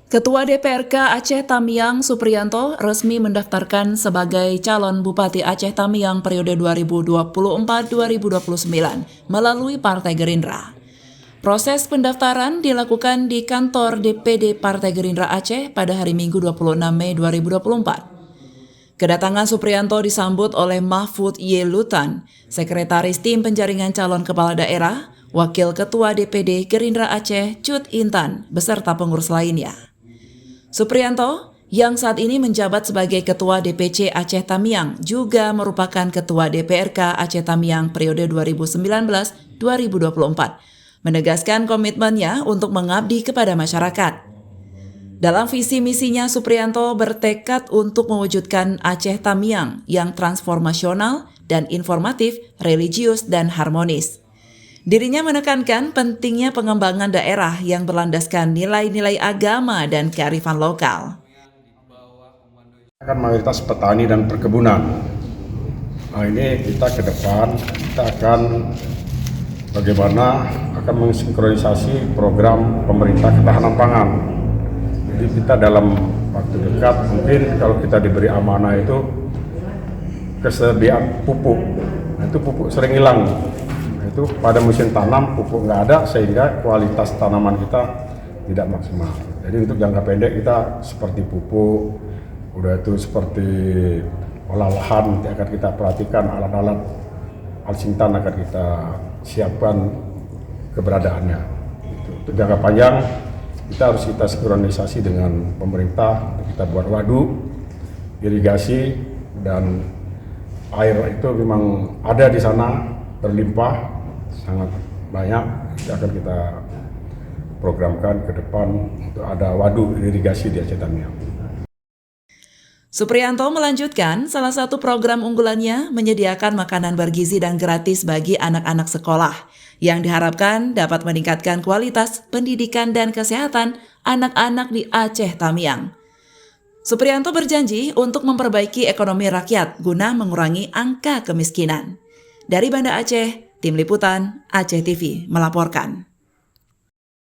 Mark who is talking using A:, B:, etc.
A: Ketua DPRK Aceh Tamiang Supriyanto resmi mendaftarkan sebagai calon Bupati Aceh Tamiang periode 2024-2029 melalui Partai Gerindra. Proses pendaftaran dilakukan di kantor DPD Partai Gerindra Aceh pada hari Minggu 26 Mei 2024. Kedatangan Supriyanto disambut oleh Mahfud Y. Lutan, Sekretaris Tim Penjaringan Calon Kepala Daerah, Wakil Ketua DPD Gerindra Aceh Cut Intan, beserta pengurus lainnya. Supriyanto, yang saat ini menjabat sebagai Ketua DPC Aceh Tamiang, juga merupakan Ketua DPRK Aceh Tamiang periode 2019-2024, menegaskan komitmennya untuk mengabdi kepada masyarakat. Dalam visi misinya, Supriyanto bertekad untuk mewujudkan Aceh Tamiang yang transformasional dan informatif, religius, dan harmonis. Dirinya menekankan pentingnya pengembangan daerah yang berlandaskan nilai-nilai agama dan kearifan lokal.
B: Kan mayoritas petani dan perkebunan. Nah, ini kita ke depan kita akan bagaimana akan mensinkronisasi program pemerintah ketahanan pangan. Jadi kita dalam waktu dekat mungkin kalau kita diberi amanah itu kesediaan pupuk. Nah, itu pupuk sering hilang. Itu pada musim tanam pupuk nggak ada sehingga kualitas tanaman kita tidak maksimal. Jadi untuk jangka pendek kita seperti pupuk, udah itu seperti olah lahan nanti akan kita perhatikan, alat-alat alsintan akan kita siapkan keberadaannya. Untuk jangka panjang kita harus sinkronisasi dengan pemerintah, kita buat waduk, irigasi, dan air itu memang ada di sana berlimpah. Sangat banyak, akan kita programkan ke depan untuk ada waduk irigasi di Aceh Tamiang.
A: Supriyanto melanjutkan, salah satu program unggulannya menyediakan makanan bergizi dan gratis bagi anak-anak sekolah, yang diharapkan dapat meningkatkan kualitas pendidikan dan kesehatan anak-anak di Aceh Tamiang. Supriyanto berjanji untuk memperbaiki ekonomi rakyat guna mengurangi angka kemiskinan. Dari Banda Aceh, Tim Liputan Aceh TV melaporkan.